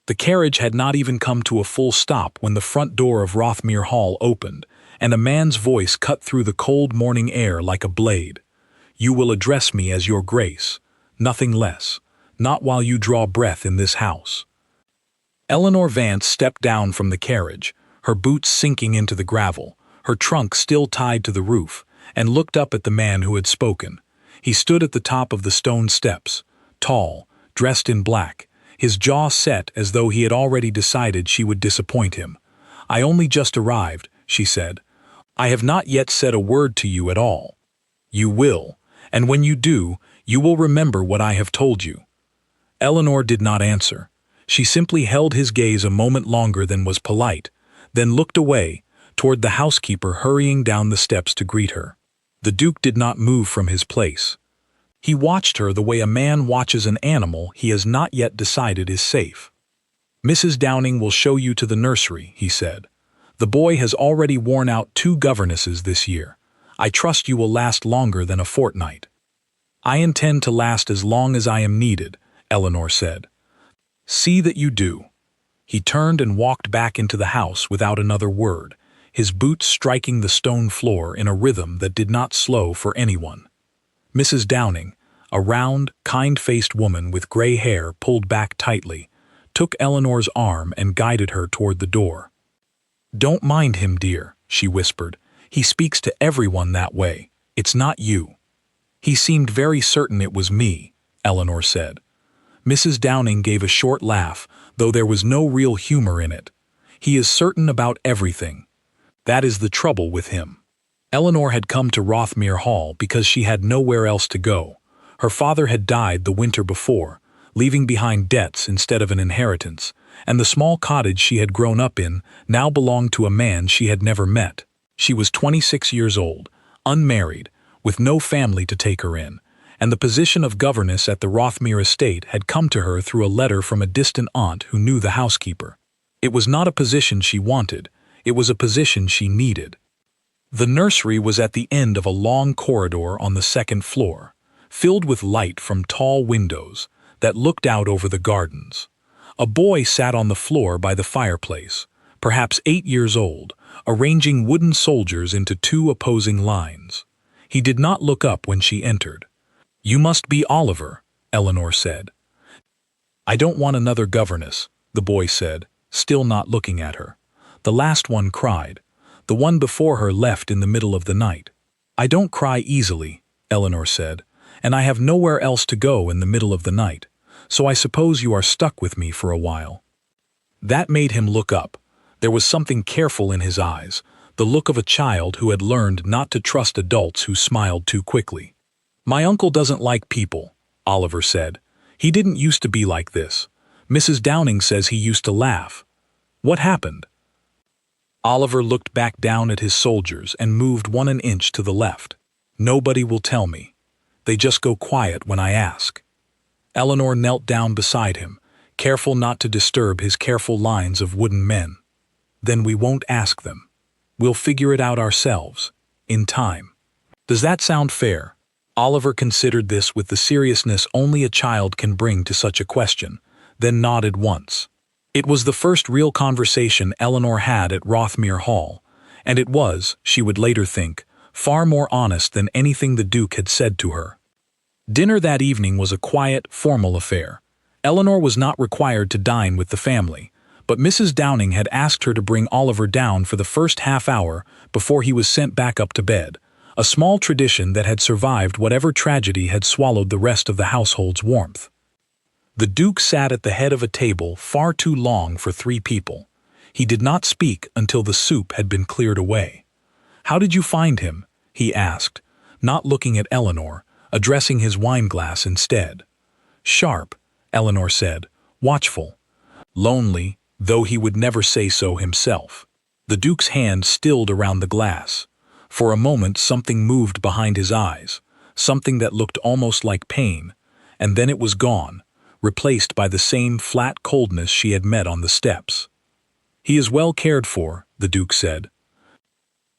The carriage had not even come to a full stop when the front door of Rothmere Hall opened, and a man's voice cut through the cold morning air like a blade. "You will address me as your grace, nothing less, not while you draw breath in this house." Eleanor Vance stepped down from the carriage, her boots sinking into the gravel, her trunk still tied to the roof, and looked up at the man who had spoken. He stood at the top of the stone steps, tall, dressed in black, his jaw set as though he had already decided she would disappoint him. "I only just arrived," she said. "I have not yet said a word to you at all. You will, and when you do, you will remember what I have told you." Eleanor did not answer. She simply held his gaze a moment longer than was polite, then looked away, toward the housekeeper hurrying down the steps to greet her. The Duke did not move from his place. He watched her the way a man watches an animal he has not yet decided is safe. "Mrs. Downing will show you to the nursery," he said. "The boy has already worn out 2 governesses this year. I trust you will last longer than a fortnight." "I intend to last as long as I am needed," Eleanor said. "See that you do." He turned and walked back into the house without another word, his boots striking the stone floor in a rhythm that did not slow for anyone. Mrs. Downing, a round, kind-faced woman with gray hair pulled back tightly, took Eleanor's arm and guided her toward the door. "Don't mind him, dear," she whispered. "He speaks to everyone that way. It's not you." "He seemed very certain it was me," Eleanor said. Mrs. Downing gave a short laugh, though there was no real humor in it. "He is certain about everything. That is the trouble with him." Eleanor had come to Rothmere Hall because she had nowhere else to go. Her father had died the winter before, leaving behind debts instead of an inheritance, and the small cottage she had grown up in now belonged to a man she had never met. She was 26 years old, unmarried, with no family to take her in, and the position of governess at the Rothmere estate had come to her through a letter from a distant aunt who knew the housekeeper. It was not a position she wanted, it was a position she needed. The nursery was at the end of a long corridor on the 2nd floor, filled with light from tall windows that looked out over the gardens. A boy sat on the floor by the fireplace, perhaps 8 years old, arranging wooden soldiers into 2 opposing lines. He did not look up when she entered. "You must be Oliver," Eleanor said. "I don't want another governess," the boy said, still not looking at her. "The last one cried. The one before her left in the middle of the night." "I don't cry easily," Eleanor said, "and I have nowhere else to go in the middle of the night, so I suppose you are stuck with me for a while." That made him look up. There was something careful in his eyes, the look of a child who had learned not to trust adults who smiled too quickly. "My uncle doesn't like people," Oliver said. "He didn't used to be like this. Mrs. Downing says he used to laugh. What happened?" Oliver looked back down at his soldiers and moved 1 inch to the left. "Nobody will tell me. They just go quiet when I ask." Eleanor knelt down beside him, careful not to disturb his careful lines of wooden men. "Then we won't ask them. We'll figure it out ourselves, in time. Does that sound fair?" Oliver considered this with the seriousness only a child can bring to such a question, then nodded once. It was the first real conversation Eleanor had at Rothmere Hall, and it was, she would later think, far more honest than anything the Duke had said to her. Dinner that evening was a quiet, formal affair. Eleanor was not required to dine with the family, but Mrs. Downing had asked her to bring Oliver down for the first half hour before he was sent back up to bed, a small tradition that had survived whatever tragedy had swallowed the rest of the household's warmth. The Duke sat at the head of a table far too long for 3 people. He did not speak until the soup had been cleared away. "How did you find him?" he asked, not looking at Eleanor, addressing his wineglass instead. "Sharp," Eleanor said, "watchful. Lonely, though he would never say so himself." The Duke's hand stilled around the glass. For a moment something moved behind his eyes, something that looked almost like pain, and then it was gone, replaced by the same flat coldness she had met on the steps. "He is well cared for," the Duke said.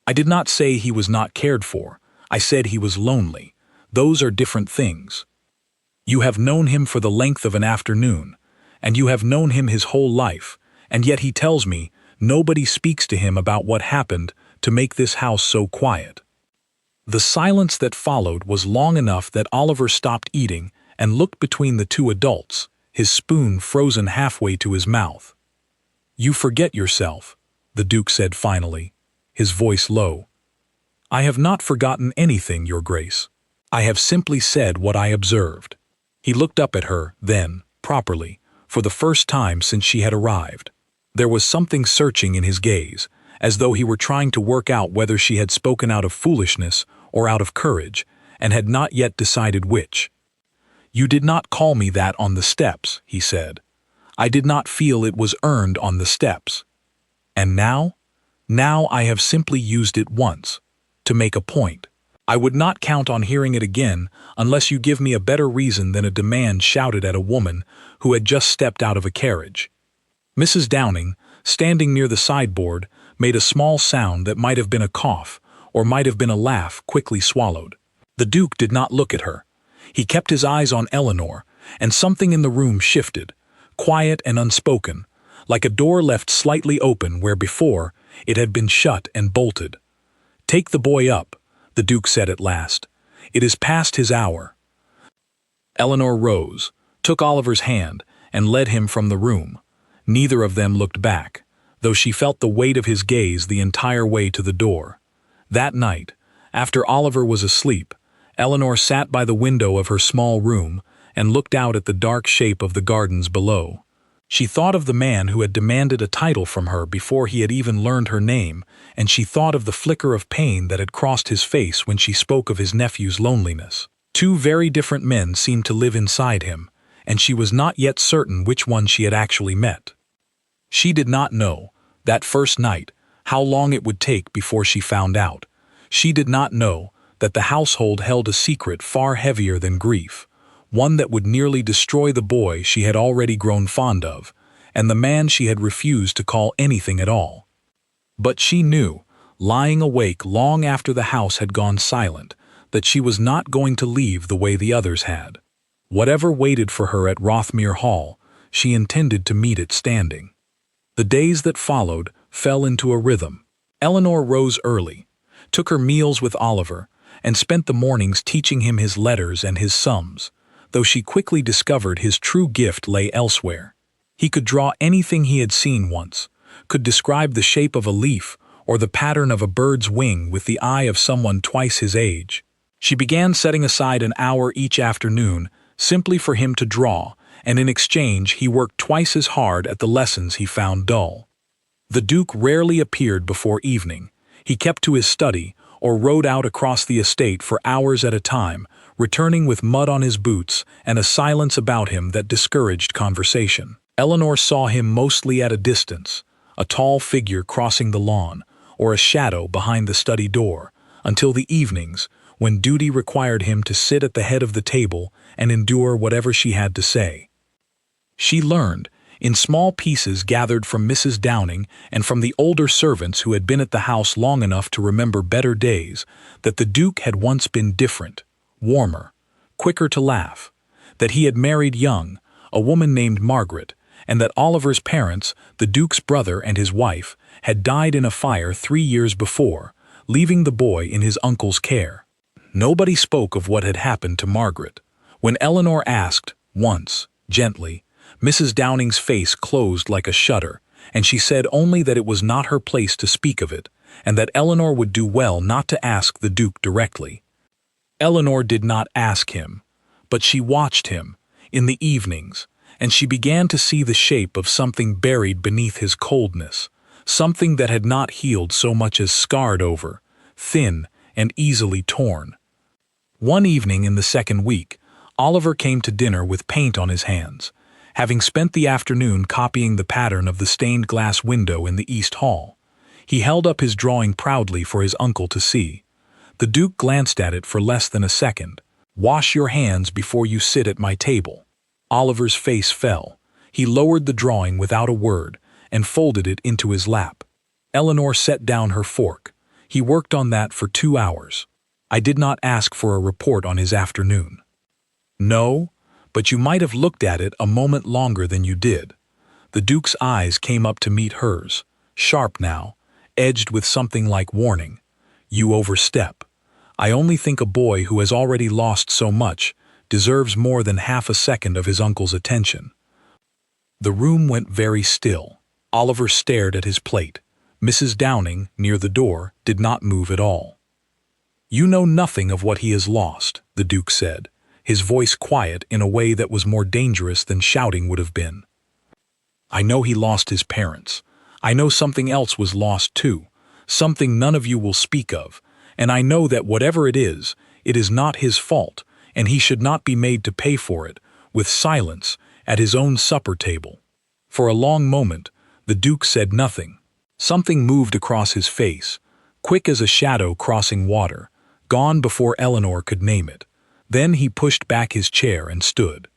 "I did not say he was not cared for. I said he was lonely. Those are different things. You have known him for the length of an afternoon, and you have known him his whole life, and yet he tells me nobody speaks to him about what happened to make this house so quiet." The silence that followed was long enough that Oliver stopped eating and looked between the two adults, his spoon frozen halfway to his mouth. "You forget yourself," the Duke said finally, his voice low. "I have not forgotten anything, Your Grace. I have simply said what I observed." He looked up at her, then, properly, for the first time since she had arrived. There was something searching in his gaze, as though he were trying to work out whether she had spoken out of foolishness or out of courage, and had not yet decided which. "You did not call me that on the steps," he said. "I did not feel it was earned on the steps. And now? Now I have simply used it once, to make a point. I would not count on hearing it again unless you give me a better reason than a demand shouted at a woman who had just stepped out of a carriage." Mrs. Downing, standing near the sideboard, made a small sound that might have been a cough or might have been a laugh quickly swallowed. The Duke did not look at her. He kept his eyes on Eleanor, and something in the room shifted, quiet and unspoken, like a door left slightly open where before it had been shut and bolted. "Take the boy up," the Duke said at last. "It is past his hour." Eleanor rose, took Oliver's hand, and led him from the room. Neither of them looked back, though she felt the weight of his gaze the entire way to the door. That night, after Oliver was asleep, Eleanor sat by the window of her small room and looked out at the dark shape of the gardens below. She thought of the man who had demanded a title from her before he had even learned her name, and she thought of the flicker of pain that had crossed his face when she spoke of his nephew's loneliness. Two very different men seemed to live inside him, and she was not yet certain which one she had actually met. She did not know, that first night, how long it would take before she found out. She did not know that the household held a secret far heavier than grief, one that would nearly destroy the boy she had already grown fond of, and the man she had refused to call anything at all. But she knew, lying awake long after the house had gone silent, that she was not going to leave the way the others had. Whatever waited for her at Rothmere Hall, she intended to meet it standing. The days that followed fell into a rhythm. Eleanor rose early, took her meals with Oliver, and spent the mornings teaching him his letters and his sums, though she quickly discovered his true gift lay elsewhere. He could draw anything he had seen once, could describe the shape of a leaf or the pattern of a bird's wing with the eye of someone twice his age. She began setting aside an hour each afternoon simply for him to draw, and in exchange he worked twice as hard at the lessons he found dull. The Duke rarely appeared before evening. He kept to his study or rode out across the estate for hours at a time, returning with mud on his boots and a silence about him that discouraged conversation. Eleanor saw him mostly at a distance, a tall figure crossing the lawn, or a shadow behind the study door, until the evenings, when duty required him to sit at the head of the table and endure whatever she had to say. She learned, in small pieces gathered from Mrs. Downing and from the older servants who had been at the house long enough to remember better days, that the Duke had once been different, warmer, quicker to laugh, that he had married young, a woman named Margaret, and that Oliver's parents, the Duke's brother and his wife, had died in a fire 3 years before, leaving the boy in his uncle's care. Nobody spoke of what had happened to Margaret. When Eleanor asked, once, gently, Mrs. Downing's face closed like a shutter, and she said only that it was not her place to speak of it, and that Eleanor would do well not to ask the Duke directly. Eleanor did not ask him, but she watched him, in the evenings, and she began to see the shape of something buried beneath his coldness, something that had not healed so much as scarred over, thin and easily torn. One evening in the second week, Oliver came to dinner with paint on his hands, having spent the afternoon copying the pattern of the stained glass window in the East Hall. He held up his drawing proudly for his uncle to see. The Duke glanced at it for less than a second. "Wash your hands before you sit at my table." Oliver's face fell. He lowered the drawing without a word and folded it into his lap. Eleanor set down her fork. He worked on that for 2 hours. "I did not ask for a report on his afternoon." "No, but you might have looked at it a moment longer than you did." The Duke's eyes came up to meet hers, sharp now, edged with something like warning. "You overstep. I only think a boy who has already lost so much deserves more than half a second of his uncle's attention." The room went very still. Oliver stared at his plate. Mrs. Downing, near the door, did not move at all. "You know nothing of what he has lost," the Duke said, his voice quiet in a way that was more dangerous than shouting would have been. "I know he lost his parents. I know something else was lost too, something none of you will speak of, and I know that whatever it is not his fault, and he should not be made to pay for it, with silence, at his own supper table." For a long moment, the Duke said nothing. Something moved across his face, quick as a shadow crossing water, gone before Eleanor could name it. Then he pushed back his chair and stood.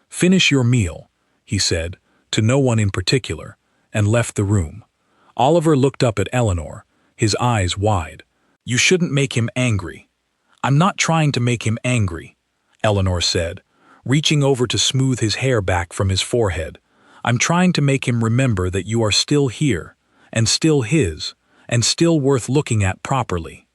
"Finish your meal," he said, to no one in particular, and left the room. Oliver looked up at Eleanor, his eyes wide. "You shouldn't make him angry." "I'm not trying to make him angry," Eleanor said, reaching over to smooth his hair back from his forehead. "I'm trying to make him remember that you are still here, and still his, and still worth looking at properly."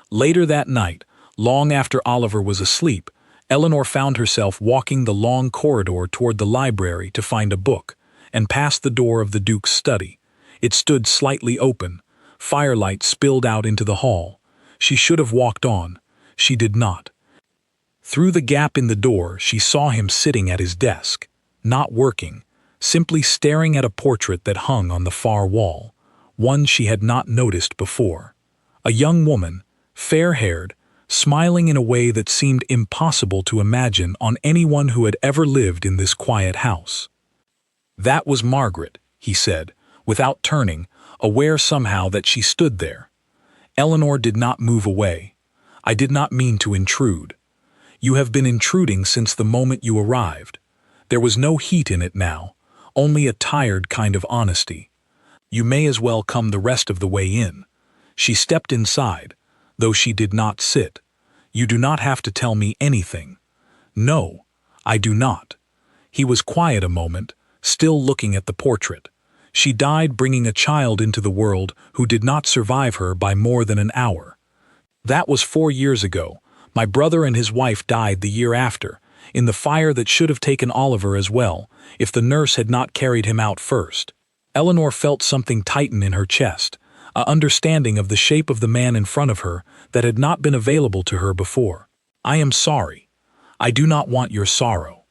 Later that night, long after Oliver was asleep, Eleanor found herself walking the long corridor toward the library to find a book, and passed the door of the Duke's study. It stood slightly open. Firelight spilled out into the hall. She should have walked on. She did not. Through the gap in the door, she saw him sitting at his desk, not working, simply staring at a portrait that hung on the far wall, one she had not noticed before. A young woman, fair-haired, smiling in a way that seemed impossible to imagine on anyone who had ever lived in this quiet house. "That was Margaret," he said, without turning, aware somehow that she stood there. Eleanor did not move away. "I did not mean to intrude." "You have been intruding since the moment you arrived." There was no heat in it now, only a tired kind of honesty. "You may as well come the rest of the way in." She stepped inside, though she did not sit. "You do not have to tell me anything." "No, I do not." He was quiet a moment, still looking at the portrait. "She died bringing a child into the world who did not survive her by more than an hour. That was 4 years ago. My brother and his wife died the year after, in the fire that should have taken Oliver as well, if the nurse had not carried him out first." Eleanor felt something tighten in her chest, an understanding of the shape of the man in front of her that had not been available to her before. "I am sorry. I do not want your sorrow."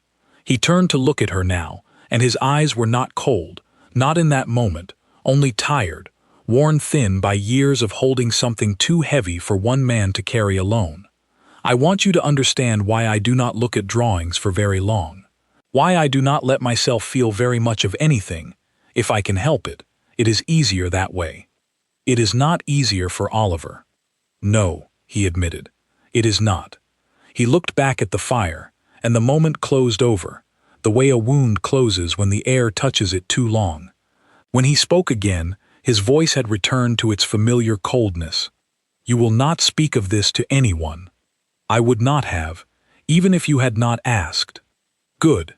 He turned to look at her now, and his eyes were not cold, not in that moment, only tired, worn thin by years of holding something too heavy for one man to carry alone. "I want you to understand why I do not look at drawings for very long. Why I do not let myself feel very much of anything. If I can help it, it is easier that way." "It is not easier for Oliver." "No," he admitted. "It is not." He looked back at the fire, and the moment closed over, the way a wound closes when the air touches it too long. When he spoke again, his voice had returned to its familiar coldness. "You will not speak of this to anyone." "I would not have, even if you had not asked." "Good."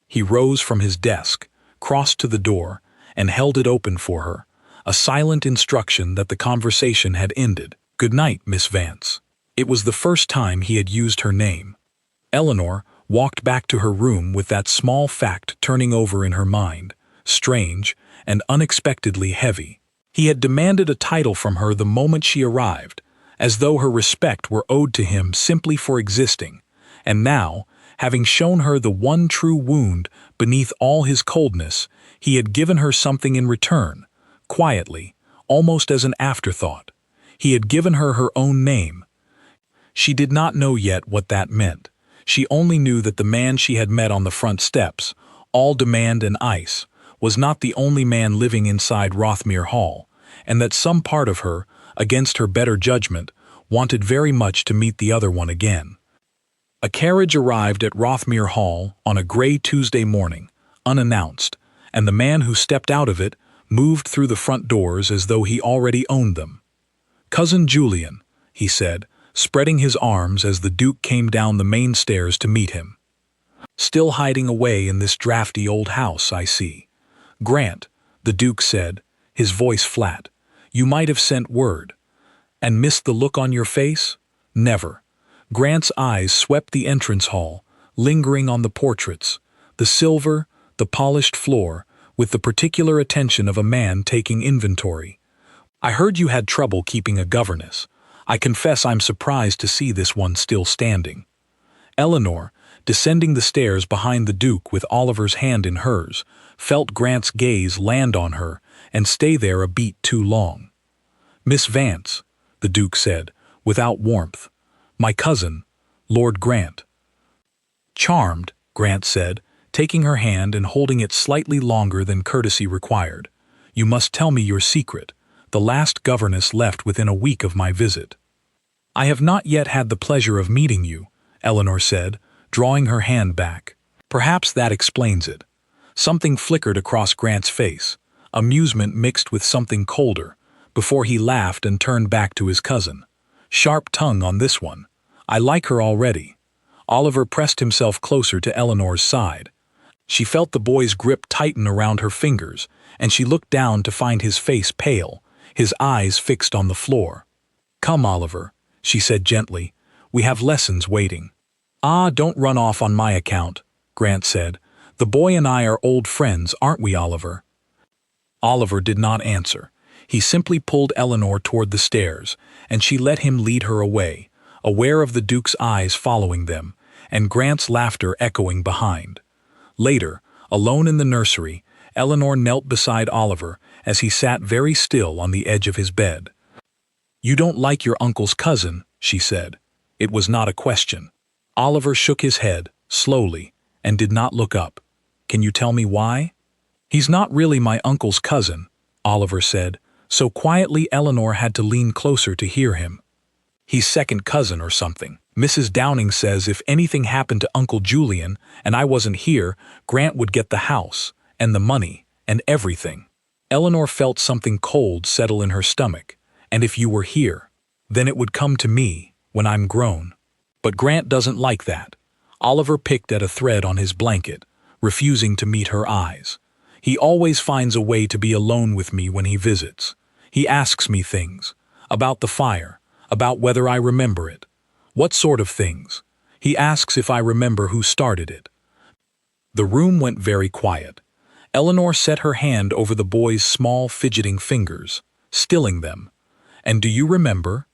He rose from his desk, crossed to the door, and held it open for her, a silent instruction that the conversation had ended. "Good night, Miss Vance." It was the first time he had used her name. Eleanor walked back to her room with that small fact turning over in her mind, strange and unexpectedly heavy. He had demanded a title from her the moment she arrived, as though her respect were owed to him simply for existing, and now, having shown her the one true wound beneath all his coldness, he had given her something in return, quietly, almost as an afterthought. He had given her her own name. She did not know yet what that meant. She only knew that the man she had met on the front steps, all demand and ice, was not the only man living inside Rothmere Hall, and that some part of her, against her better judgment, wanted very much to meet the other one again. A carriage arrived at Rothmere Hall on a gray Tuesday morning, unannounced, and the man who stepped out of it moved through the front doors as though he already owned them. "Cousin Julian," he said, spreading his arms as the Duke came down the main stairs to meet him. Still hiding away in this drafty old house, I see. Grant, the Duke said, his voice flat. You might have sent word. And missed the look on your face? Never. Grant's eyes swept the entrance hall, lingering on the portraits, the silver, the polished floor, with the particular attention of a man taking inventory. I heard you had trouble keeping a governess. I confess I'm surprised to see this one still standing. Eleanor, descending the stairs behind the Duke with Oliver's hand in hers, felt Grant's gaze land on her and stay there a beat too long. Miss Vance, the Duke said, without warmth. My cousin, Lord Grant. Charmed, Grant said, taking her hand and holding it slightly longer than courtesy required. You must tell me your secret. The last governess left within a week of my visit. I have not yet had the pleasure of meeting you, Eleanor said, drawing her hand back. Perhaps that explains it. Something flickered across Grant's face, amusement mixed with something colder, before he laughed and turned back to his cousin. Sharp tongue on this one. I like her already. Oliver pressed himself closer to Eleanor's side. She felt the boy's grip tighten around her fingers, and she looked down to find his face pale, his eyes fixed on the floor. Come, Oliver, she said gently. We have lessons waiting. Ah, don't run off on my account, Grant said. The boy and I are old friends, aren't we, Oliver? Oliver did not answer. He simply pulled Eleanor toward the stairs, and she let him lead her away, aware of the Duke's eyes following them, and Grant's laughter echoing behind. Later, alone in the nursery, Eleanor knelt beside Oliver as he sat very still on the edge of his bed. You don't like your uncle's cousin, she said. It was not a question. Oliver shook his head, slowly, and did not look up. Can you tell me why? He's not really my uncle's cousin, Oliver said, so quietly Eleanor had to lean closer to hear him. He's second cousin or something. Mrs. Downing says if anything happened to Uncle Julian and I wasn't here, Grant would get the house, and the money, and everything. Eleanor felt something cold settle in her stomach. And if you were here, then it would come to me, when I'm grown. But Grant doesn't like that. Oliver picked at a thread on his blanket, refusing to meet her eyes. He always finds a way to be alone with me when he visits. He asks me things. About the fire. About whether I remember it. What sort of things? He asks if I remember who started it. The room went very quiet. Eleanor set her hand over the boy's small fidgeting fingers, stilling them. And do you remember?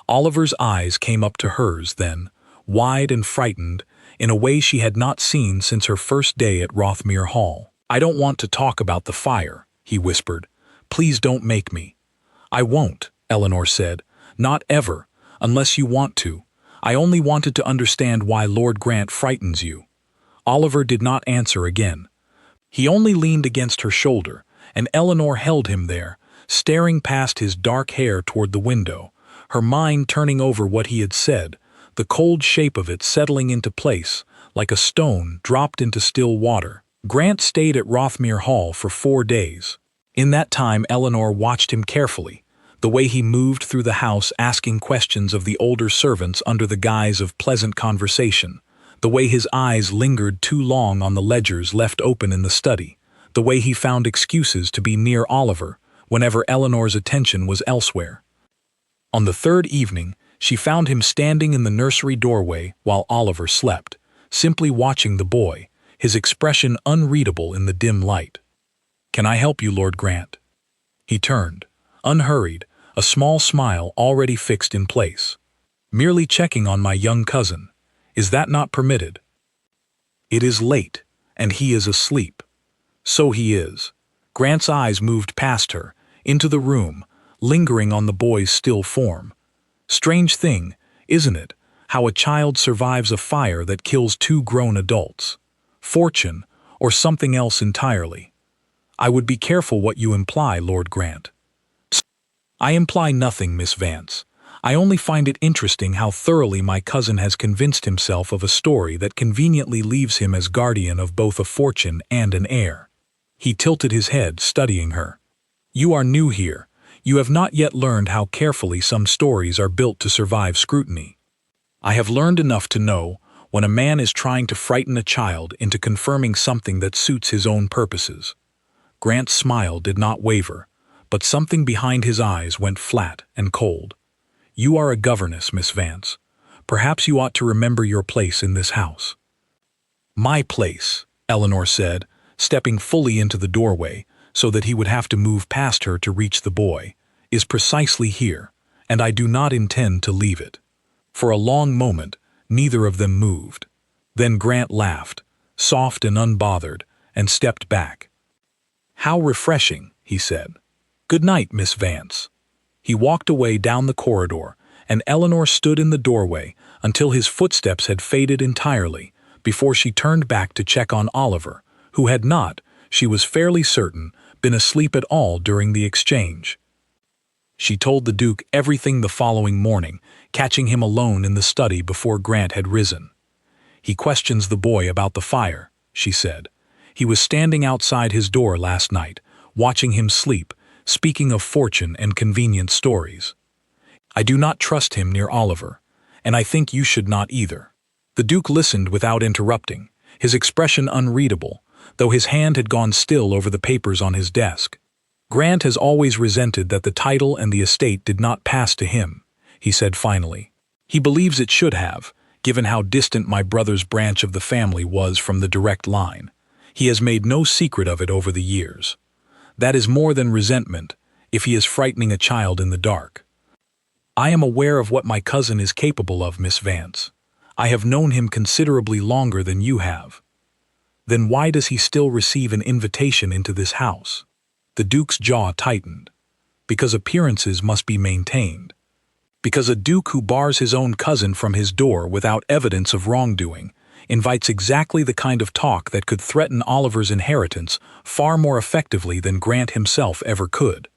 Oliver's eyes came up to hers then, wide and frightened, in a way she had not seen since her first day at Rothmere Hall. I don't want to talk about the fire, he whispered. Please don't make me. I won't, Eleanor said. Not ever, unless you want to. I only wanted to understand why Lord Grant frightens you. Oliver did not answer again. He only leaned against her shoulder, and Eleanor held him there, staring past his dark hair toward the window, her mind turning over what he had said, the cold shape of it settling into place, like a stone dropped into still water. Grant stayed at Rothmere Hall for 4 days. In that time Eleanor watched him carefully, the way he moved through the house asking questions of the older servants under the guise of pleasant conversation, the way his eyes lingered too long on the ledgers left open in the study, the way he found excuses to be near Oliver whenever Eleanor's attention was elsewhere. On the 3rd evening, she found him standing in the nursery doorway while Oliver slept, simply watching the boy, his expression unreadable in the dim light. Can I help you, Lord Grant? He turned, unhurried, a small smile already fixed in place. Merely checking on my young cousin. Is that not permitted? It is late, and he is asleep. So he is. Grant's eyes moved past her, into the room, lingering on the boy's still form. Strange thing, isn't it, how a child survives a fire that kills 2 grown adults? Fortune, or something else entirely. I would be careful what you imply, Lord Grant. I imply nothing, Miss Vance. I only find it interesting how thoroughly my cousin has convinced himself of a story that conveniently leaves him as guardian of both a fortune and an heir. He tilted his head, studying her. You are new here. You have not yet learned how carefully some stories are built to survive scrutiny. I have learned enough to know, when a man is trying to frighten a child into confirming something that suits his own purposes. Grant's smile did not waver, but something behind his eyes went flat and cold. You are a governess, Miss Vance. Perhaps you ought to remember your place in this house. My place, Eleanor said, stepping fully into the doorway so that he would have to move past her to reach the boy, is precisely here, and I do not intend to leave it. For a long moment, neither of them moved. Then Grant laughed, soft and unbothered, and stepped back. How refreshing, he said. Good night, Miss Vance. He walked away down the corridor, and Eleanor stood in the doorway until his footsteps had faded entirely before she turned back to check on Oliver, who had not, she was fairly certain, been asleep at all during the exchange. She told the Duke everything the following morning, catching him alone in the study before Grant had risen. He questions the boy about the fire, she said. He was standing outside his door last night, watching him sleep, speaking of fortune and convenient stories. I do not trust him near Oliver, and I think you should not either. The Duke listened without interrupting, his expression unreadable, though his hand had gone still over the papers on his desk. Grant has always resented that the title and the estate did not pass to him, he said finally. He believes it should have, given how distant my brother's branch of the family was from the direct line. He has made no secret of it over the years. That is more than resentment, if he is frightening a child in the dark. I am aware of what my cousin is capable of, Miss Vance. I have known him considerably longer than you have. Then why does he still receive an invitation into this house? The Duke's jaw tightened. Because appearances must be maintained. Because a duke who bars his own cousin from his door without evidence of wrongdoing invites exactly the kind of talk that could threaten Oliver's inheritance far more effectively than Grant himself ever could.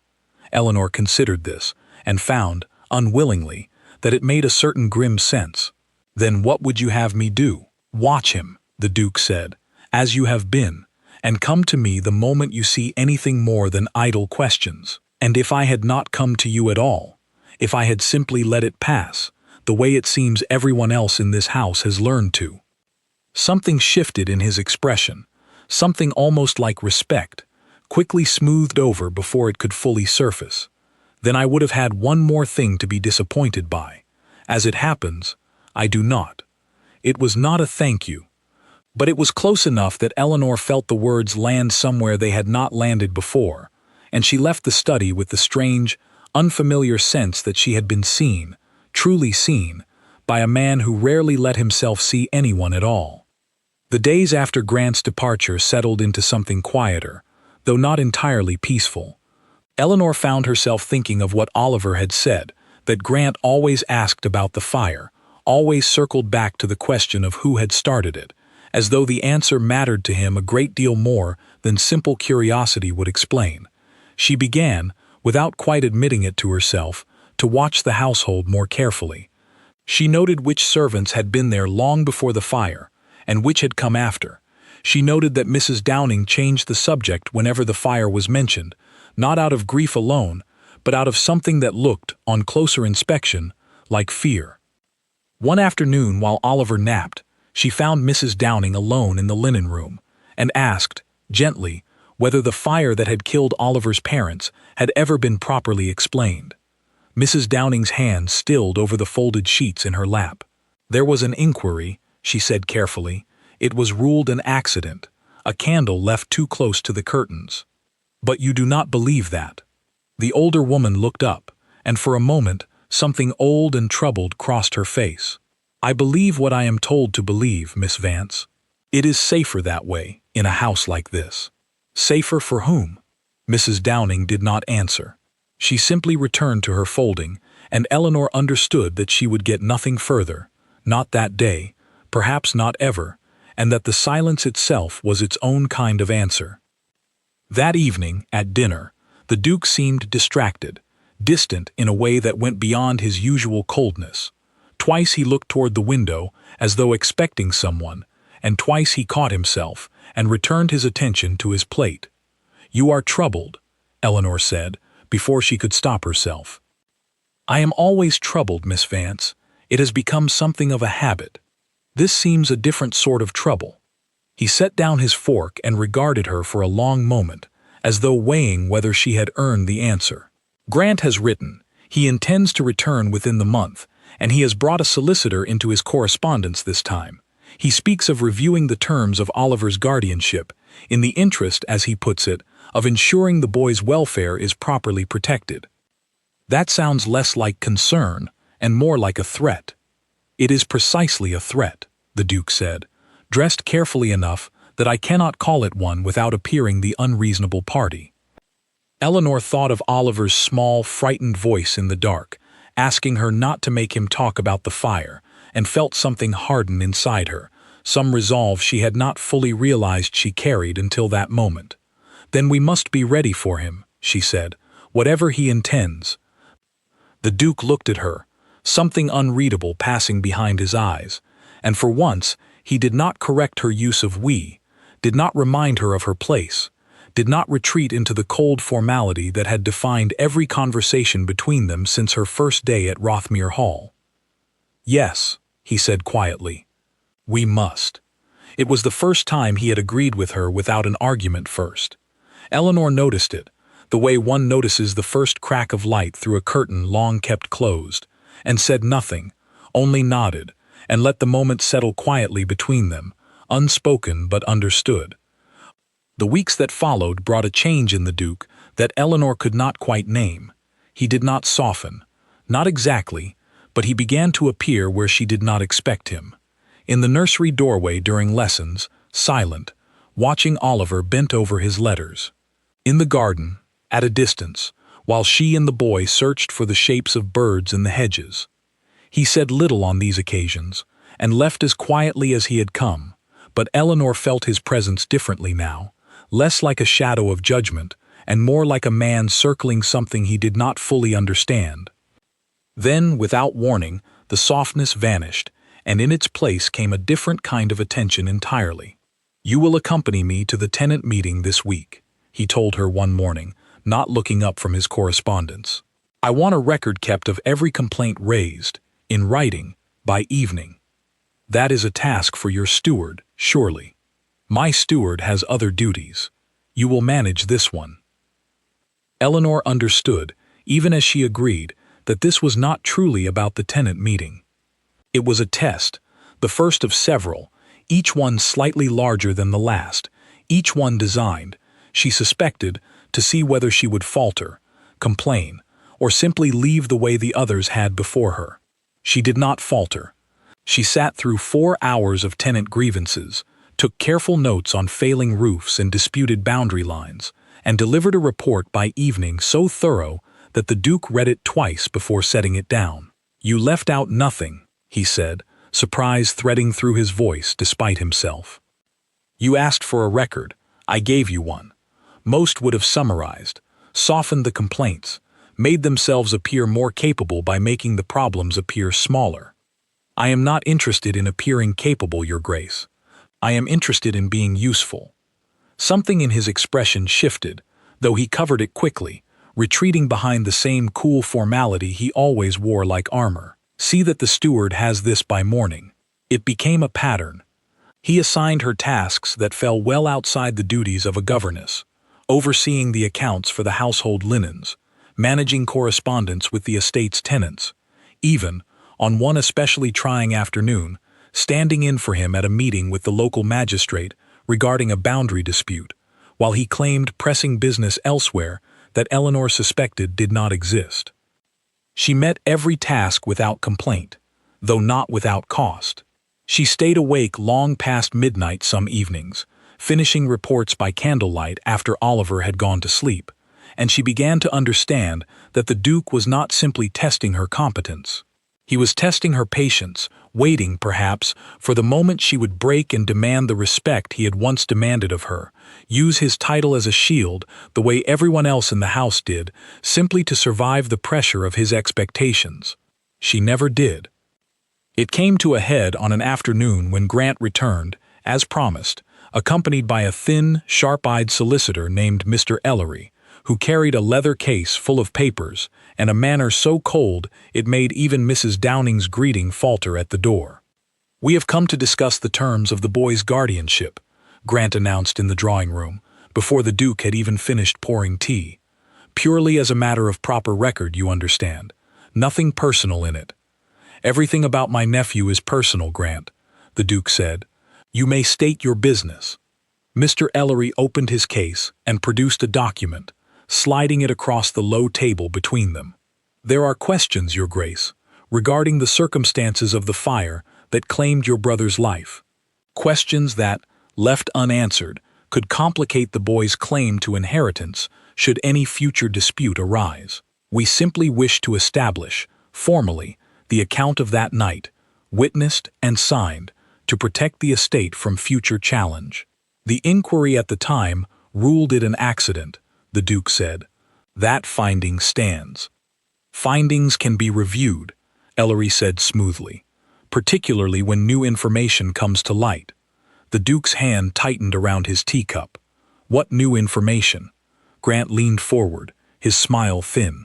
Eleanor considered this, and found, unwillingly, that it made a certain grim sense. Then what would you have me do? Watch him, the Duke said, as you have been, and come to me the moment you see anything more than idle questions. And if I had not come to you at all, if I had simply let it pass, the way it seems everyone else in this house has learned to. Something shifted in his expression, something almost like respect, quickly smoothed over before it could fully surface. Then I would have had one more thing to be disappointed by. As it happens, I do not. It was not a thank you. But it was close enough that Eleanor felt the words land somewhere they had not landed before, and she left the study with the strange, unfamiliar sense that she had been seen, truly seen, by a man who rarely let himself see anyone at all. The days after Grant's departure settled into something quieter, though not entirely peaceful. Eleanor found herself thinking of what Oliver had said, that Grant always asked about the fire, always circled back to the question of who had started it, as though the answer mattered to him a great deal more than simple curiosity would explain. She began, without quite admitting it to herself, to watch the household more carefully. She noted which servants had been there long before the fire, and which had come after. She noted that Mrs. Downing changed the subject whenever the fire was mentioned, not out of grief alone, but out of something that looked, on closer inspection, like fear. One afternoon while Oliver napped, she found Mrs. Downing alone in the linen room, and asked, gently, whether the fire that had killed Oliver's parents had ever been properly explained. Mrs. Downing's hand stilled over the folded sheets in her lap. There was an inquiry, she said carefully. It was ruled an accident, a candle left too close to the curtains. But you do not believe that. The older woman looked up, and for a moment something old and troubled crossed her face. I believe what I am told to believe, Miss Vance. It is safer that way, in a house like this. Safer for whom? Mrs. Downing did not answer. She simply returned to her folding, and Eleanor understood that she would get nothing further, not that day, perhaps not ever, and that the silence itself was its own kind of answer. That evening, at dinner, the Duke seemed distracted, distant in a way that went beyond his usual coldness. Twice he looked toward the window, as though expecting someone, and twice he caught himself and returned his attention to his plate. You are troubled, Eleanor said, before she could stop herself. I am always troubled, Miss Vance. It has become something of a habit. This seems a different sort of trouble." He set down his fork and regarded her for a long moment, as though weighing whether she had earned the answer. "Grant has written. He intends to return within the month, and he has brought a solicitor into his correspondence this time. He speaks of reviewing the terms of Oliver's guardianship, in the interest, as he puts it, of ensuring the boy's welfare is properly protected." That sounds less like concern and more like a threat. "It is precisely a threat," the Duke said, dressed carefully enough that I cannot call it one without appearing the unreasonable party. Eleanor thought of Oliver's small, frightened voice in the dark, asking her not to make him talk about the fire, and felt something harden inside her, some resolve she had not fully realized she carried until that moment. "Then we must be ready for him," she said, "whatever he intends." The Duke looked at her, something unreadable passing behind his eyes, and for once he did not correct her use of we, did not remind her of her place, did not retreat into the cold formality that had defined every conversation between them since her first day at Rothmere Hall. "Yes," he said quietly, "we must." It was the first time he had agreed with her without an argument first. Eleanor noticed it, the way one notices the first crack of light through a curtain long kept closed, and said nothing, only nodded, and let the moment settle quietly between them, unspoken but understood. The weeks that followed brought a change in the Duke that Eleanor could not quite name. He did not soften, not exactly, but he began to appear where she did not expect him. In the nursery doorway during lessons, silent, watching Oliver bent over his letters. In the garden, at a distance, while she and the boy searched for the shapes of birds in the hedges. He said little on these occasions, and left as quietly as he had come, but Eleanor felt his presence differently now, less like a shadow of judgment, and more like a man circling something he did not fully understand. Then, without warning, the softness vanished, and in its place came a different kind of attention entirely. "You will accompany me to the tenant meeting this week," he told her one morning, not looking up from his correspondence. "I want a record kept of every complaint raised, in writing, by evening. That is a task for your steward, surely. My steward has other duties. You will manage this one." Eleanor understood, even as she agreed, that this was not truly about the tenant meeting. It was a test, the first of several, each one slightly larger than the last, each one designed, she suspected, to see whether she would falter, complain, or simply leave the way the others had before her. She did not falter. She sat through 4 hours of tenant grievances, took careful notes on failing roofs and disputed boundary lines, and delivered a report by evening so thorough that the Duke read it twice before setting it down. "You left out nothing," he said, surprise threading through his voice despite himself. "You asked for a record. I gave you one. Most would have summarized, softened the complaints, made themselves appear more capable by making the problems appear smaller. I am not interested in appearing capable, Your Grace. I am interested in being useful." Something in his expression shifted, though he covered it quickly, retreating behind the same cool formality he always wore like armor. "See that the steward has this by morning." It became a pattern. He assigned her tasks that fell well outside the duties of a governess, overseeing the accounts for the household linens, managing correspondence with the estate's tenants, even, on one especially trying afternoon, standing in for him at a meeting with the local magistrate regarding a boundary dispute, while he claimed pressing business elsewhere that Eleanor suspected did not exist. She met every task without complaint, though not without cost. She stayed awake long past midnight some evenings, finishing reports by candlelight after Oliver had gone to sleep, and she began to understand that the Duke was not simply testing her competence. He was testing her patience, waiting, perhaps, for the moment she would break and demand the respect he had once demanded of her, use his title as a shield the way everyone else in the house did, simply to survive the pressure of his expectations. She never did. It came to a head on an afternoon when Grant returned, as promised, accompanied by a thin, sharp-eyed solicitor named Mr. Ellery, who carried a leather case full of papers and a manner so cold it made even Mrs. Downing's greeting falter at the door. "We have come to discuss the terms of the boy's guardianship," Grant announced in the drawing room, before the Duke had even finished pouring tea. "Purely as a matter of proper record, you understand. Nothing personal in it." "Everything about my nephew is personal, Grant," the Duke said. "You may state your business." Mr. Ellery opened his case and produced a document, sliding it across the low table between them. "There are questions, Your Grace, regarding the circumstances of the fire that claimed your brother's life. Questions that, left unanswered, could complicate the boy's claim to inheritance should any future dispute arise. We simply wish to establish, formally, the account of that night, witnessed and signed, to protect the estate from future challenge. The inquiry at the time ruled it an accident," the Duke said. "That finding stands." "Findings can be reviewed," Ellery said smoothly, "particularly when new information comes to light." The Duke's hand tightened around his teacup. "What new information?" Grant leaned forward, his smile thin.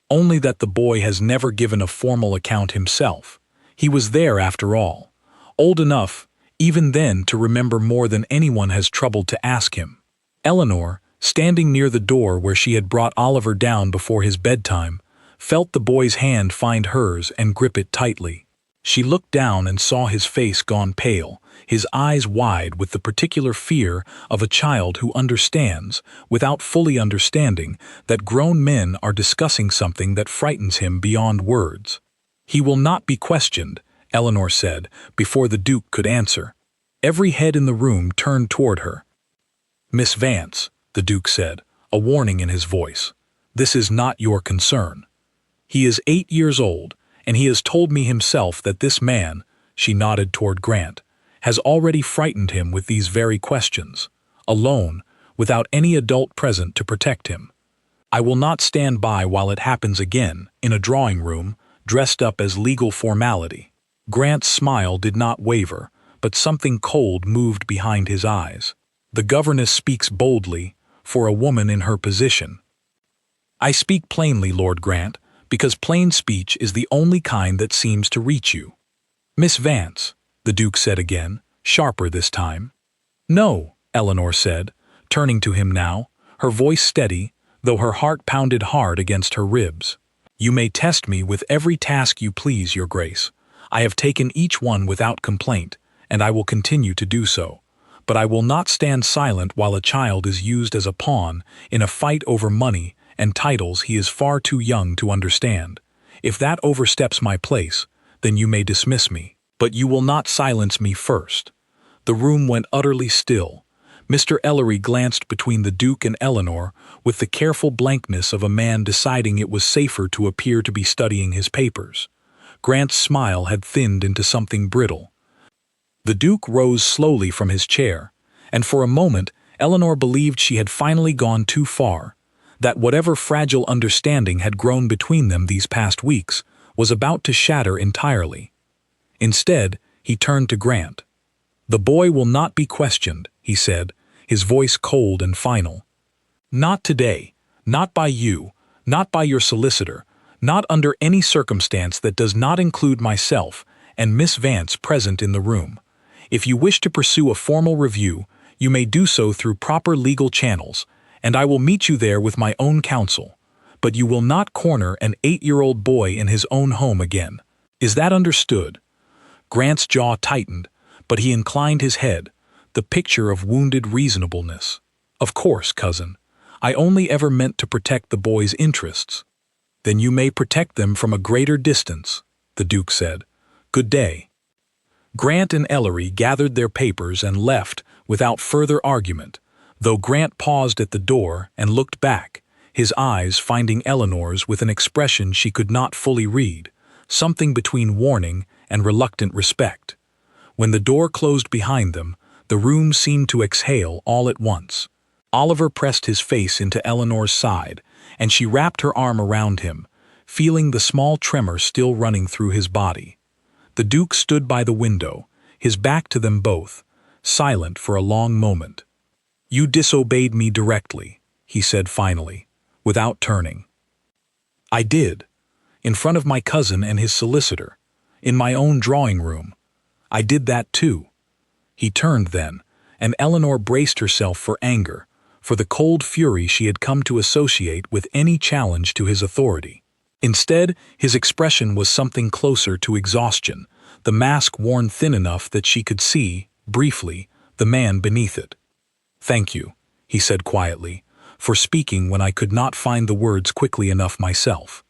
"Only that the boy has never given a formal account himself. He was there after all. Old enough, even then, to remember more than anyone has troubled to ask him." Eleanor, standing near the door where she had brought Oliver down before his bedtime, felt the boy's hand find hers and grip it tightly. She looked down and saw his face gone pale, his eyes wide with the particular fear of a child who understands, without fully understanding, that grown men are discussing something that frightens him beyond words. "He will not be questioned," Eleanor said, before the Duke could answer. Every head in the room turned toward her. "Miss Vance," the Duke said, a warning in his voice, "this is not your concern. He is 8 years old, and he has told me himself that this man," she nodded toward Grant, "has already frightened him with these very questions, alone, without any adult present to protect him. I will not stand by while it happens again, in a drawing room, dressed up as legal formality." Grant's smile did not waver, but something cold moved behind his eyes. "The governess speaks boldly, for a woman in her position." "I speak plainly, Lord Grant, because plain speech is the only kind that seems to reach you." "Miss Vance," the Duke said again, sharper this time. "No," Eleanor said, turning to him now, her voice steady, though her heart pounded hard against her ribs. "You may test me with every task you please, Your Grace. I have taken each one without complaint, and I will continue to do so. But I will not stand silent while a child is used as a pawn in a fight over money and titles he is far too young to understand. If that oversteps my place, then you may dismiss me. But you will not silence me first." The room went utterly still. Mr. Ellery glanced between the Duke and Eleanor with the careful blankness of a man deciding it was safer to appear to be studying his papers. Grant's smile had thinned into something brittle. The Duke rose slowly from his chair, and for a moment Eleanor believed she had finally gone too far, that whatever fragile understanding had grown between them these past weeks was about to shatter entirely. Instead, he turned to Grant. "The boy will not be questioned," he said, his voice cold and final. "Not today, not by you, not by your solicitor, not under any circumstance that does not include myself and Miss Vance present in the room. If you wish to pursue a formal review, you may do so through proper legal channels, and I will meet you there with my own counsel. But you will not corner an 8-year-old boy in his own home again. Is that understood?" Grant's jaw tightened, but he inclined his head, the picture of wounded reasonableness. "Of course, cousin. I only ever meant to protect the boy's interests." "Then you may protect them from a greater distance," the Duke said. "Good day." Grant and Ellery gathered their papers and left without further argument, though Grant paused at the door and looked back, his eyes finding Eleanor's with an expression she could not fully read, something between warning and reluctant respect. When the door closed behind them, the room seemed to exhale all at once. Oliver pressed his face into Eleanor's side, and she wrapped her arm around him, feeling the small tremor still running through his body. The Duke stood by the window, his back to them both, silent for a long moment. "You disobeyed me directly," he said finally, without turning. "I did, in front of my cousin and his solicitor, in my own drawing room. I did that too. He turned then, and Eleanor braced herself for anger, for the cold fury she had come to associate with any challenge to his authority. Instead, his expression was something closer to exhaustion, the mask worn thin enough that she could see, briefly, the man beneath it. "Thank you," he said quietly, "for speaking when I could not find the words quickly enough myself."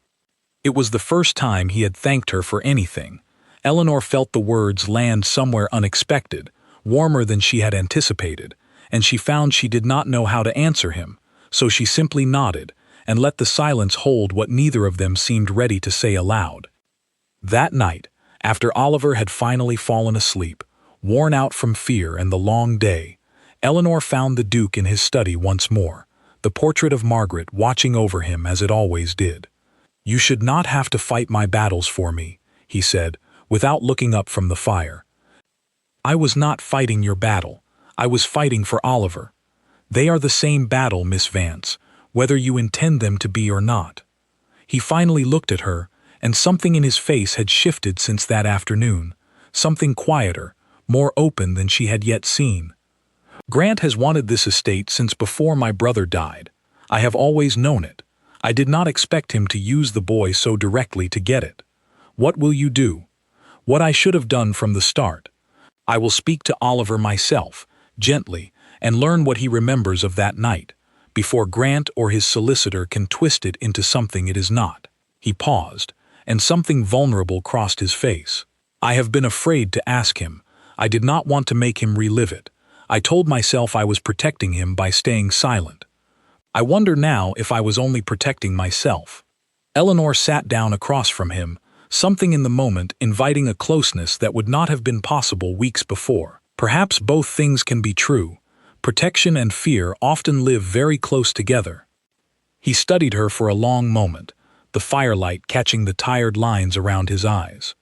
It was the first time he had thanked her for anything. Eleanor felt the words land somewhere unexpected, warmer than she had anticipated, and she found she did not know how to answer him, so she simply nodded and let the silence hold what neither of them seemed ready to say aloud. That night, after Oliver had finally fallen asleep, worn out from fear and the long day, Eleanor found the Duke in his study once more, the portrait of Margaret watching over him as it always did. "You should not have to fight my battles for me," he said, without looking up from the fire. "I was not fighting your battle. I was fighting for Oliver. They are the same battle, Miss Vance, whether you intend them to be or not." He finally looked at her, and something in his face had shifted since that afternoon, something quieter, more open than she had yet seen. "Grant has wanted this estate since before my brother died. I have always known it. I did not expect him to use the boy so directly to get it. What will you do?" "What I should have done from the start. I will speak to Oliver myself, gently, and learn what he remembers of that night, before Grant or his solicitor can twist it into something it is not." He paused, and something vulnerable crossed his face. "I have been afraid to ask him. I did not want to make him relive it. I told myself I was protecting him by staying silent. I wonder now if I was only protecting myself." Eleanor sat down across from him, something in the moment inviting a closeness that would not have been possible weeks before. Perhaps both things can be true. Protection and fear often live very close together. He studied her for a long moment, the firelight catching the tired lines around his eyes.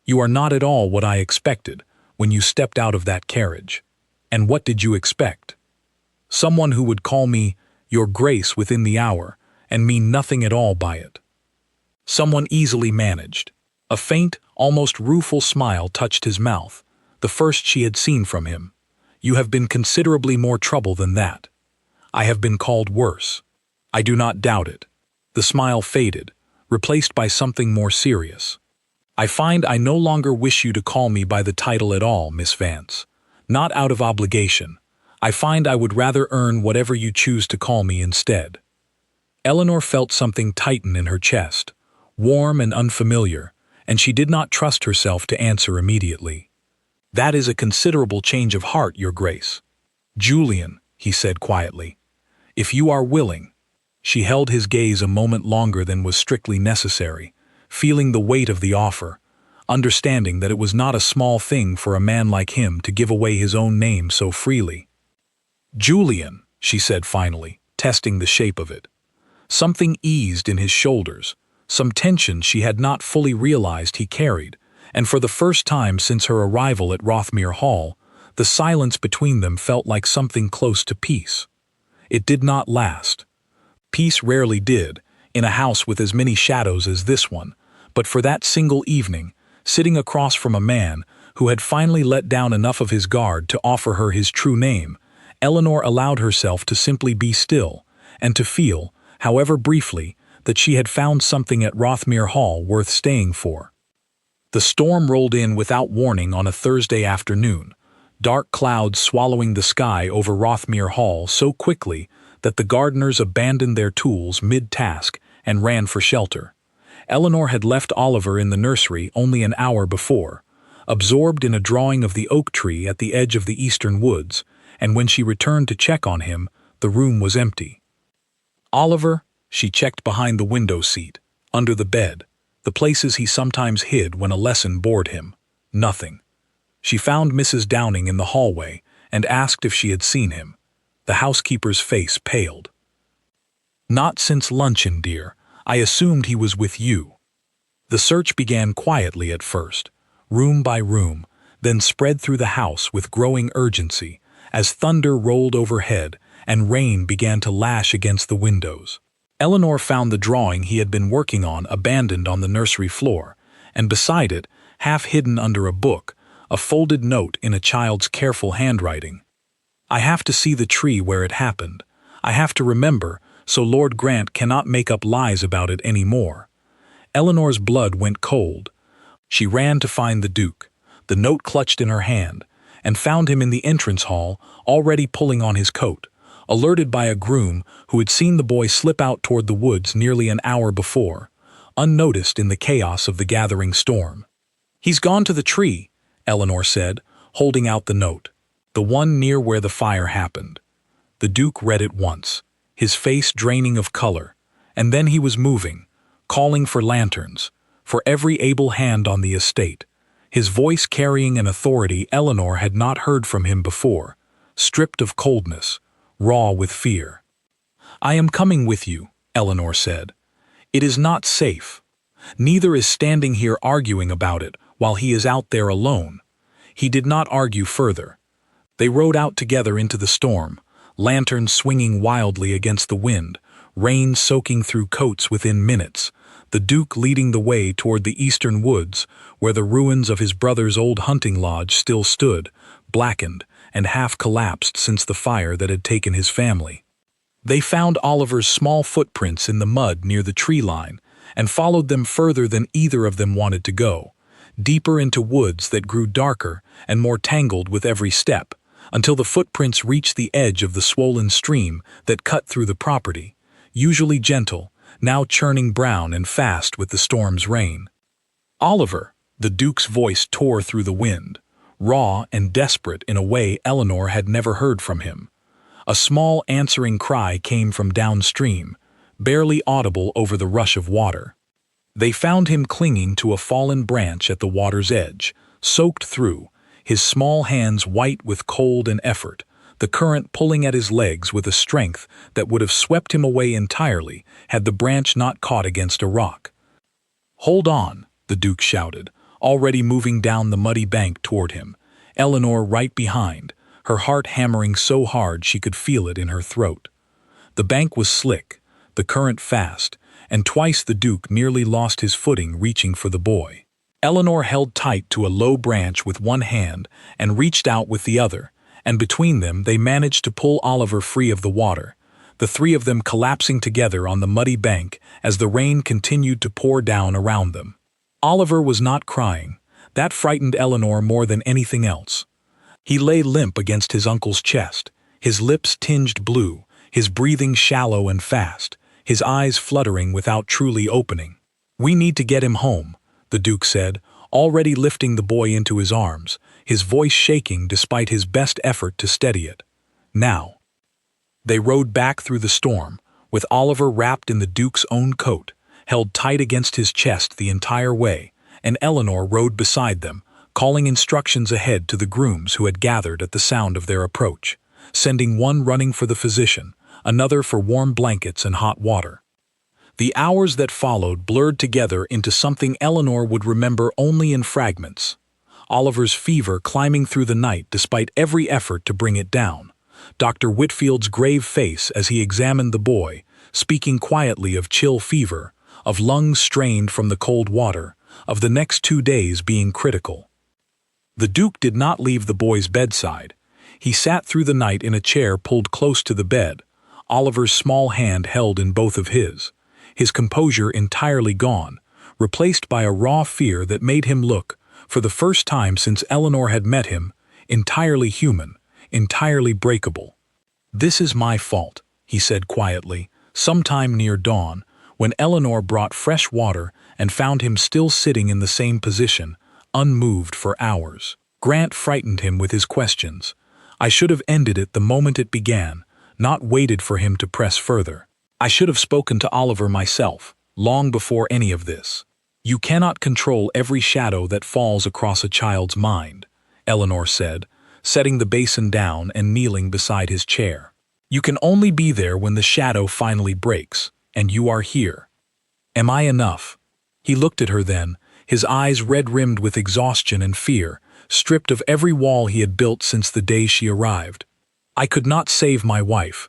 "You are not at all what I expected when you stepped out of that carriage." "And what did you expect?" "Someone who would call me Your Grace within the hour and mean nothing at all by it. Someone easily managed." A faint, almost rueful smile touched his mouth, the first she had seen from him. "You have been considerably more trouble than that. I have been called worse. I do not doubt it." The smile faded, replaced by something more serious. "I find I no longer wish you to call me by the title at all, Miss Vance. Not out of obligation. I find I would rather earn whatever you choose to call me instead." Eleanor felt something tighten in her chest, warm and unfamiliar, and she did not trust herself to answer immediately. "That is a considerable change of heart, Your Grace." "Julian," he said quietly, "if you are willing." She held his gaze a moment longer than was strictly necessary, feeling the weight of the offer, understanding that it was not a small thing for a man like him to give away his own name so freely. "Julian," she said finally, testing the shape of it. Something eased in his shoulders, some tension she had not fully realized he carried, and for the first time since her arrival at Rothmere Hall, the silence between them felt like something close to peace. It did not last. Peace rarely did, in a house with as many shadows as this one, but for that single evening, sitting across from a man who had finally let down enough of his guard to offer her his true name, Eleanor allowed herself to simply be still, and to feel, however briefly, that she had found something at Rothmere Hall worth staying for. The storm rolled in without warning on a Thursday afternoon, dark clouds swallowing the sky over Rothmere Hall so quickly that the gardeners abandoned their tools mid-task and ran for shelter. Eleanor had left Oliver in the nursery only an hour before, absorbed in a drawing of the oak tree at the edge of the eastern woods, and when she returned to check on him, the room was empty. "Oliver," she checked behind the window seat, under the bed, the places he sometimes hid when a lesson bored him. Nothing. She found Mrs. Downing in the hallway and asked if she had seen him. The housekeeper's face paled. "Not since luncheon, dear. I assumed he was with you." The search began quietly at first, room by room, then spread through the house with growing urgency as thunder rolled overhead and rain began to lash against the windows. Eleanor found the drawing he had been working on abandoned on the nursery floor, and beside it, half hidden under a book, a folded note in a child's careful handwriting. I have to see the tree where it happened. I have to remember, so Lord Grant cannot make up lies about it any more. Eleanor's blood went cold. She ran to find the Duke, the note clutched in her hand, and found him in the entrance hall, already pulling on his coat, alerted by a groom who had seen the boy slip out toward the woods nearly an hour before, unnoticed in the chaos of the gathering storm. "He's gone to the tree," Eleanor said, holding out the note, "the one near where the fire happened." The Duke read it once, his face draining of color, and then he was moving, calling for lanterns, for every able hand on the estate, his voice carrying an authority Eleanor had not heard from him before, stripped of coldness, raw with fear. "I am coming with you," Eleanor said. "It is not safe. Neither is standing here arguing about it while he is out there alone." He did not argue further. They rode out together into the storm, lanterns swinging wildly against the wind, rain soaking through coats within minutes, the Duke leading the way toward the eastern woods, where the ruins of his brother's old hunting lodge still stood, blackened and half-collapsed since the fire that had taken his family. They found Oliver's small footprints in the mud near the tree line and followed them further than either of them wanted to go, deeper into woods that grew darker and more tangled with every step, until the footprints reached the edge of the swollen stream that cut through the property, usually gentle, now churning brown and fast with the storm's rain. "Oliver!" The Duke's voice tore through the wind, raw and desperate in a way Eleanor had never heard from him. A small answering cry came from downstream, barely audible over the rush of water. They found him clinging to a fallen branch at the water's edge, soaked through, his small hands white with cold and effort, the current pulling at his legs with a strength that would have swept him away entirely had the branch not caught against a rock. "Hold on," the Duke shouted, already moving down the muddy bank toward him, Eleanor right behind, her heart hammering so hard she could feel it in her throat. The bank was slick, the current fast, and twice the Duke nearly lost his footing reaching for the boy. Eleanor held tight to a low branch with one hand and reached out with the other, and between them they managed to pull Oliver free of the water, the three of them collapsing together on the muddy bank as the rain continued to pour down around them. Oliver was not crying. That frightened Eleanor more than anything else. He lay limp against his uncle's chest, his lips tinged blue, his breathing shallow and fast, his eyes fluttering without truly opening. "We need to get him home," the Duke said, already lifting the boy into his arms, his voice shaking despite his best effort to steady it. "Now." They rode back through the storm, with Oliver wrapped in the Duke's own coat, held tight against his chest the entire way, and Eleanor rode beside them, calling instructions ahead to the grooms who had gathered at the sound of their approach, sending one running for the physician, another for warm blankets and hot water. The hours that followed blurred together into something Eleanor would remember only in fragments. Oliver's fever climbing through the night despite every effort to bring it down, Dr. Whitfield's grave face as he examined the boy, speaking quietly of chill fever, of lungs strained from the cold water, of the next 2 days being critical. The Duke did not leave the boy's bedside. He sat through the night in a chair pulled close to the bed, Oliver's small hand held in both of his composure entirely gone, replaced by a raw fear that made him look, for the first time since Eleanor had met him, entirely human, entirely breakable. "This is my fault," he said quietly, sometime near dawn, when Eleanor brought fresh water and found him still sitting in the same position, unmoved for hours. Grant frightened him with his questions. I should have ended it the moment it began, not waited for him to press further. I should have spoken to Oliver myself, long before any of this. "You cannot control every shadow that falls across a child's mind," Eleanor said, setting the basin down and kneeling beside his chair. "You can only be there when the shadow finally breaks, and you are here. Am I enough?" He looked at her then, his eyes red-rimmed with exhaustion and fear, stripped of every wall he had built since the day she arrived. "I could not save my wife.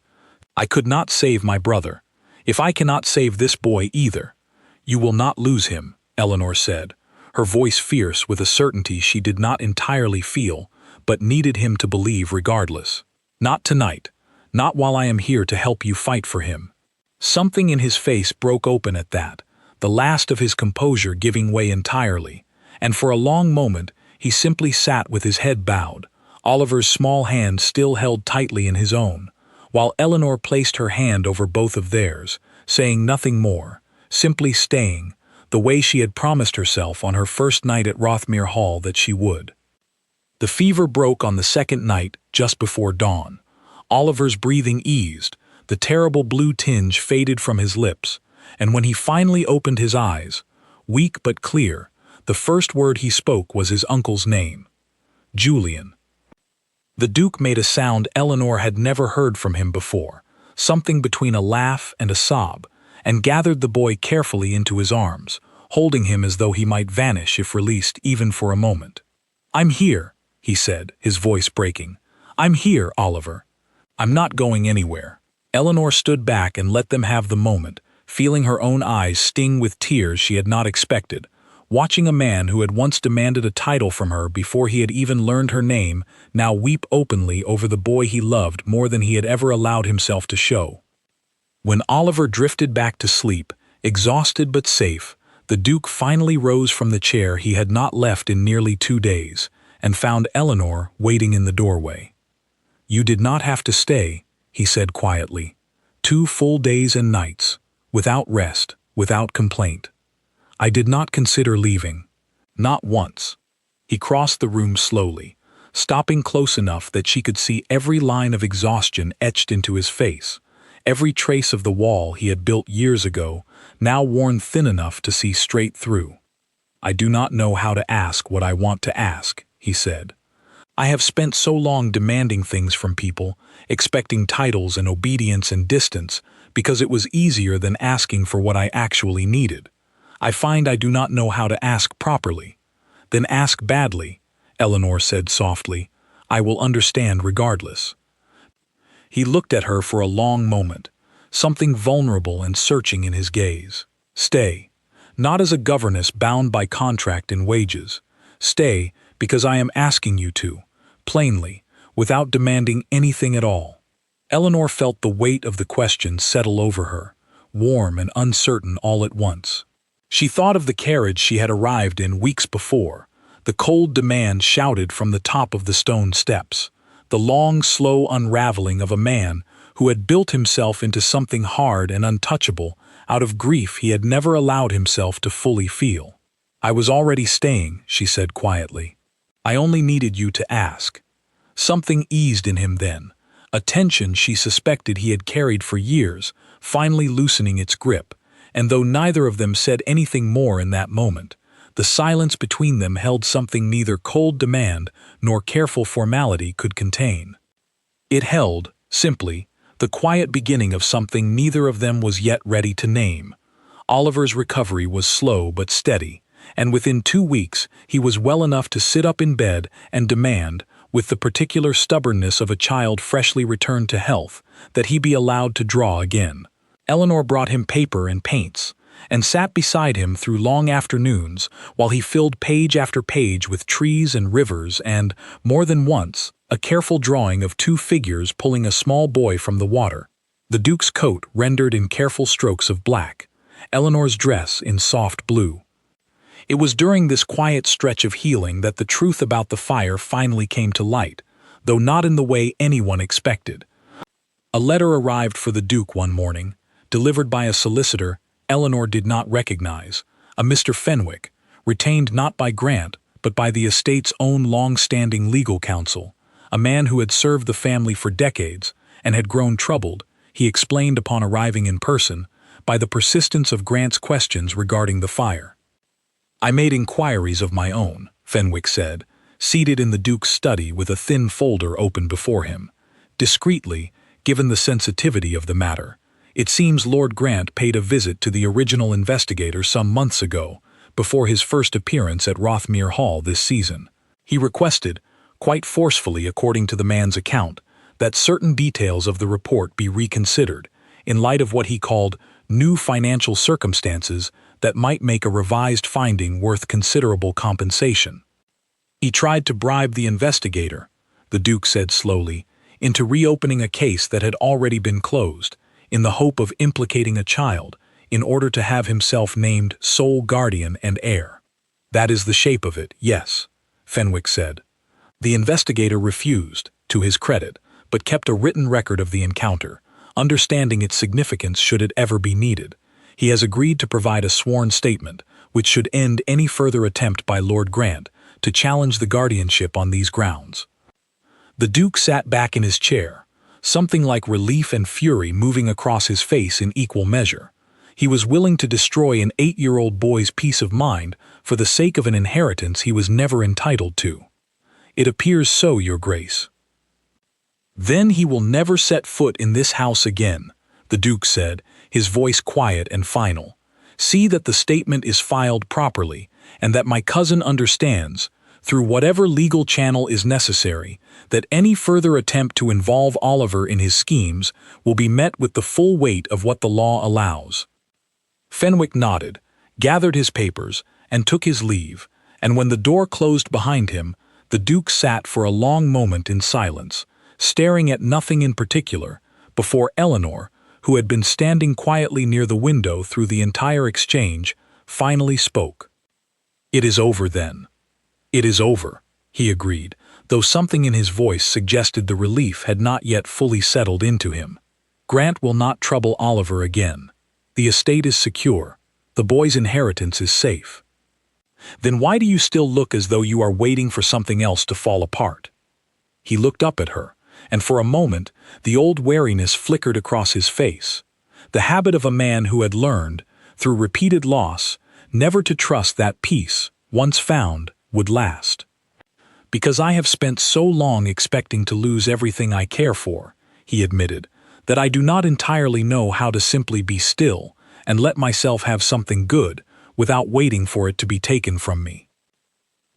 I could not save my brother. If I cannot save this boy either." "You will not lose him," Eleanor said, her voice fierce with a certainty she did not entirely feel, but needed him to believe regardless. "Not tonight. Not while I am here to help you fight for him." Something in his face broke open at that, the last of his composure giving way entirely, and for a long moment he simply sat with his head bowed, Oliver's small hand still held tightly in his own, while Eleanor placed her hand over both of theirs, saying nothing more, simply staying, the way she had promised herself on her first night at Rothmere Hall that she would. The fever broke on the second night, just before dawn. Oliver's breathing eased, the terrible blue tinge faded from his lips, and when he finally opened his eyes, weak but clear, the first word he spoke was his uncle's name. Julian. The Duke made a sound Eleanor had never heard from him before, something between a laugh and a sob, and gathered the boy carefully into his arms, holding him as though he might vanish if released even for a moment. "I'm here," he said, his voice breaking. "I'm here, Oliver. I'm not going anywhere." Eleanor stood back and let them have the moment, feeling her own eyes sting with tears she had not expected, watching a man who had once demanded a title from her before he had even learned her name now weep openly over the boy he loved more than he had ever allowed himself to show. When Oliver drifted back to sleep, exhausted but safe, the Duke finally rose from the chair he had not left in nearly 2 days, and found Eleanor waiting in the doorway. "You did not have to stay," he said quietly. 2 full days and nights, without rest, without complaint. "I did not consider leaving. Not once." He crossed the room slowly, stopping close enough that she could see every line of exhaustion etched into his face, every trace of the wall he had built years ago, now worn thin enough to see straight through. "I do not know how to ask what I want to ask," he said. "I have spent so long demanding things from people, expecting titles and obedience and distance, because it was easier than asking for what I actually needed. I find I do not know how to ask properly." "Then ask badly," Eleanor said softly. "I will understand regardless." He looked at her for a long moment, something vulnerable and searching in his gaze. "Stay. Not as a governess bound by contract and wages. Stay because I am asking you to, plainly, without demanding anything at all." Eleanor felt the weight of the question settle over her, warm and uncertain all at once. She thought of the carriage she had arrived in weeks before, the cold demand shouted from the top of the stone steps, the long, slow unraveling of a man who had built himself into something hard and untouchable out of grief he had never allowed himself to fully feel. "I was already staying," she said quietly. "I only needed you to ask." Something eased in him then, a tension she suspected he had carried for years, finally loosening its grip, and though neither of them said anything more in that moment, the silence between them held something neither cold demand nor careful formality could contain. It held, simply, the quiet beginning of something neither of them was yet ready to name. Oliver's recovery was slow but steady, and within 2 weeks he was well enough to sit up in bed and demand, with the particular stubbornness of a child freshly returned to health, that he be allowed to draw again. Eleanor brought him paper and paints, and sat beside him through long afternoons while he filled page after page with trees and rivers and, more than once, a careful drawing of 2 figures pulling a small boy from the water. The Duke's coat rendered in careful strokes of black, Eleanor's dress in soft blue. It was during this quiet stretch of healing that the truth about the fire finally came to light, though not in the way anyone expected. A letter arrived for the Duke one morning, delivered by a solicitor Eleanor did not recognize, a Mr. Fenwick, retained not by Grant but by the estate's own long-standing legal counsel, a man who had served the family for decades and had grown troubled, he explained upon arriving in person, by the persistence of Grant's questions regarding the fire. "I made inquiries of my own," Fenwick said, seated in the Duke's study with a thin folder open before him. "Discreetly, given the sensitivity of the matter, it seems Lord Grant paid a visit to the original investigator some months ago, before his first appearance at Rothmere Hall this season. He requested, quite forcefully according to the man's account, that certain details of the report be reconsidered, in light of what he called new financial circumstances that might make a revised finding worth considerable compensation. He tried to bribe the investigator, the Duke said slowly, into reopening a case that had already been closed, in the hope of implicating a child, in order to have himself named sole guardian and heir. That is the shape of it, yes, Fenwick said. The investigator refused, to his credit, but kept a written record of the encounter, understanding its significance should it ever be needed. He has agreed to provide a sworn statement, which should end any further attempt by Lord Grant to challenge the guardianship on these grounds. The Duke sat back in his chair, something like relief and fury moving across his face in equal measure. He was willing to destroy an 8-year-old boy's peace of mind for the sake of an inheritance he was never entitled to. It appears so, Your Grace. Then he will never set foot in this house again, the Duke said, his voice quiet and final. See that the statement is filed properly, and that my cousin understands, through whatever legal channel is necessary, that any further attempt to involve Oliver in his schemes will be met with the full weight of what the law allows. Fenwick nodded, gathered his papers, and took his leave, and when the door closed behind him, the Duke sat for a long moment in silence, staring at nothing in particular, before Eleanor, who had been standing quietly near the window through the entire exchange, finally spoke. "It is over, then." "It is over," he agreed, though something in his voice suggested the relief had not yet fully settled into him. "Grant will not trouble Oliver again. The estate is secure. The boy's inheritance is safe." "Then why do you still look as though you are waiting for something else to fall apart?" He looked up at her, and for a moment the old wariness flickered across his face, the habit of a man who had learned, through repeated loss, never to trust that peace, once found, would last. "Because I have spent so long expecting to lose everything I care for," he admitted, "that I do not entirely know how to simply be still and let myself have something good without waiting for it to be taken from me."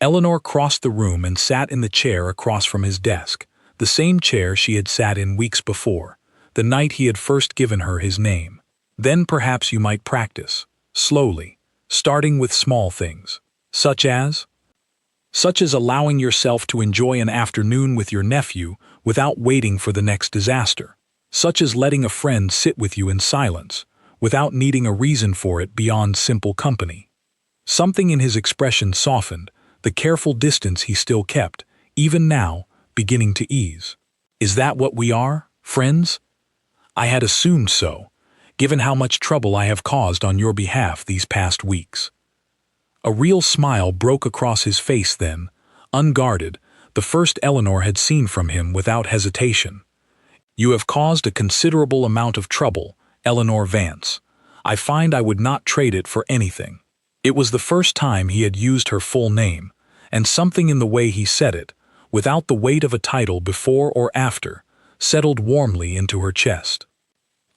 Eleanor crossed the room and sat in the chair across from his desk, the same chair she had sat in weeks before, the night he had first given her his name. "Then perhaps you might practice, slowly, starting with small things, such as allowing yourself to enjoy an afternoon with your nephew without waiting for the next disaster, such as letting a friend sit with you in silence, without needing a reason for it beyond simple company." Something in his expression softened, the careful distance he still kept, even now, beginning to ease. "Is that what we are, friends?" "I had assumed so, given how much trouble I have caused on your behalf these past weeks." A real smile broke across his face then, unguarded, the first Eleanor had seen from him without hesitation. "You have caused a considerable amount of trouble, Eleanor Vance. I find I would not trade it for anything." It was the first time he had used her full name, and something in the way he said it, without the weight of a title before or after, settled warmly into her chest.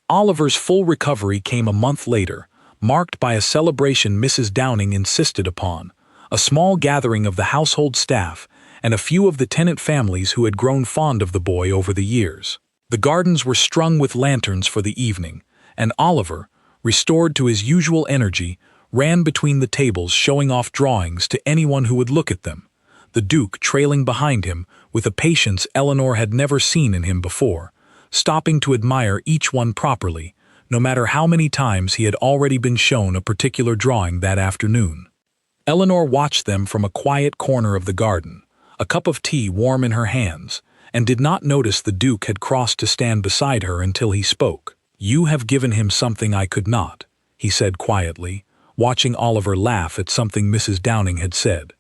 Oliver's full recovery came a month later, marked by a celebration Mrs. Downing insisted upon, a small gathering of the household staff, and a few of the tenant families who had grown fond of the boy over the years. The gardens were strung with lanterns for the evening, and Oliver, restored to his usual energy, ran between the tables showing off drawings to anyone who would look at them, the Duke trailing behind him with a patience Eleanor had never seen in him before, stopping to admire each one properly, no matter how many times he had already been shown a particular drawing that afternoon. Eleanor watched them from a quiet corner of the garden, a cup of tea warm in her hands, and did not notice the Duke had crossed to stand beside her until he spoke. "You have given him something I could not," he said quietly, watching Oliver laugh at something Mrs. Downing had said.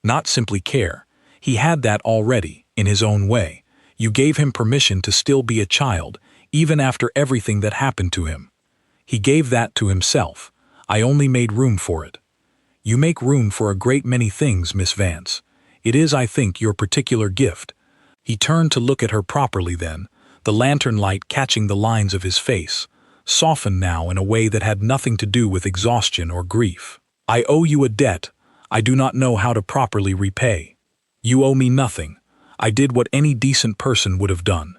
"Not simply care. He had that already, in his own way. You gave him permission to still be a child, even after everything that happened to him. He gave that to himself. I only made room for it. You make room for a great many things, Miss Vance. It is, I think, your particular gift." He turned to look at her properly then, the lantern light catching the lines of his face, softened now in a way that had nothing to do with exhaustion or grief. "I owe you a debt I do not know how to properly repay. You owe me nothing. I did what any decent person would have done.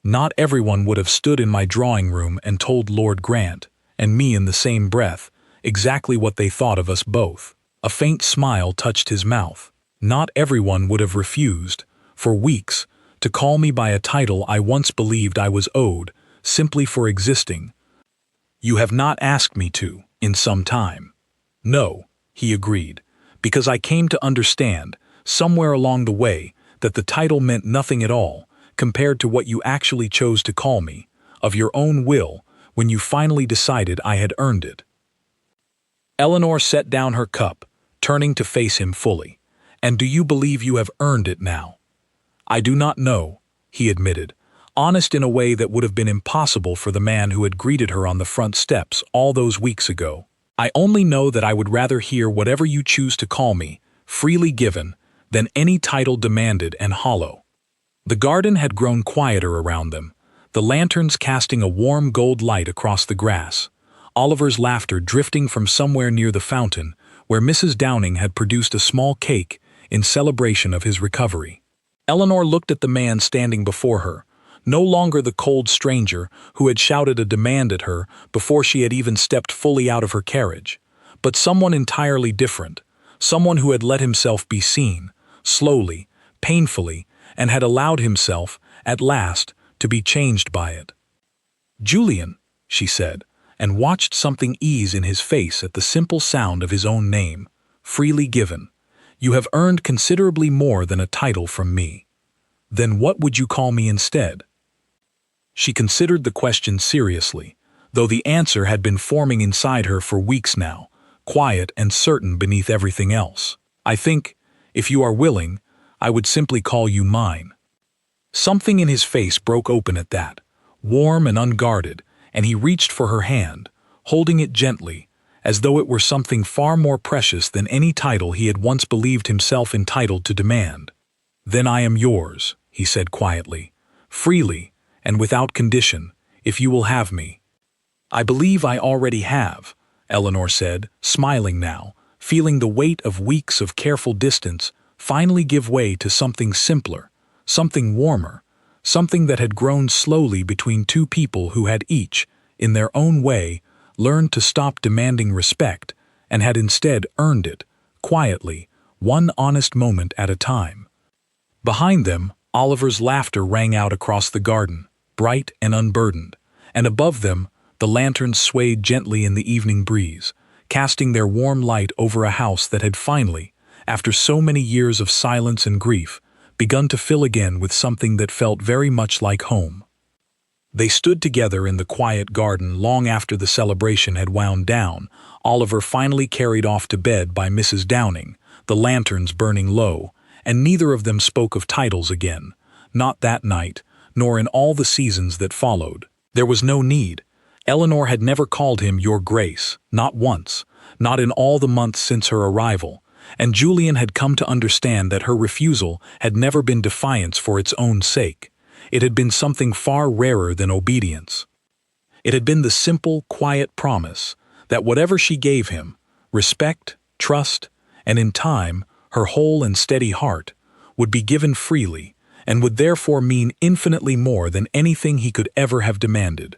Not everyone would have stood in my drawing room and told Lord Grant, and me in the same breath, exactly what they thought of us both. A faint smile touched his mouth. Not everyone would have refused, for weeks, to call me by a title I once believed I was owed, simply for existing. You have not asked me to, in some time. No, he agreed, because I came to understand, somewhere along the way, that the title meant nothing at all, compared to what you actually chose to call me, of your own will, when you finally decided I had earned it. Eleanor set down her cup, turning to face him fully. And do you believe you have earned it now? I do not know, he admitted, honest in a way that would have been impossible for the man who had greeted her on the front steps all those weeks ago. I only know that I would rather hear whatever you choose to call me, freely given, than any title demanded and hollow. The garden had grown quieter around them, the lanterns casting a warm gold light across the grass, Oliver's laughter drifting from somewhere near the fountain, where Mrs. Downing had produced a small cake in celebration of his recovery. Eleanor looked at the man standing before her, no longer the cold stranger who had shouted a demand at her before she had even stepped fully out of her carriage, but someone entirely different, someone who had let himself be seen, slowly, painfully, and had allowed himself, at last, to be changed by it. "Julian," she said, and watched something ease in his face at the simple sound of his own name, freely given. "You have earned considerably more than a title from me. Then what would you call me instead?" She considered the question seriously, though the answer had been forming inside her for weeks now, quiet and certain beneath everything else. "I think, if you are willing, I would simply call you mine." Something in his face broke open at that, warm and unguarded, and he reached for her hand, holding it gently, as though it were something far more precious than any title he had once believed himself entitled to demand. "Then I am yours," he said quietly, "freely, and without condition, if you will have me." "I believe I already have," Eleanor said, smiling now, feeling the weight of weeks of careful distance finally give way to something simpler, something warmer, something that had grown slowly between two people who had each, in their own way, learned to stop demanding respect and had instead earned it, quietly, one honest moment at a time. Behind them, Oliver's laughter rang out across the garden, bright and unburdened, and above them, the lanterns swayed gently in the evening breeze, casting their warm light over a house that had finally, after so many years of silence and grief, begun to fill again with something that felt very much like home. They stood together in the quiet garden long after the celebration had wound down, Oliver finally carried off to bed by Mrs. Downing, the lanterns burning low, and neither of them spoke of titles again, not that night, nor in all the seasons that followed. There was no need. Eleanor had never called him Your Grace, not once, not in all the months since her arrival, and Julian had come to understand that her refusal had never been defiance for its own sake. It had been something far rarer than obedience. It had been the simple, quiet promise that whatever she gave him, respect, trust, and in time, her whole and steady heart, would be given freely and would therefore mean infinitely more than anything he could ever have demanded.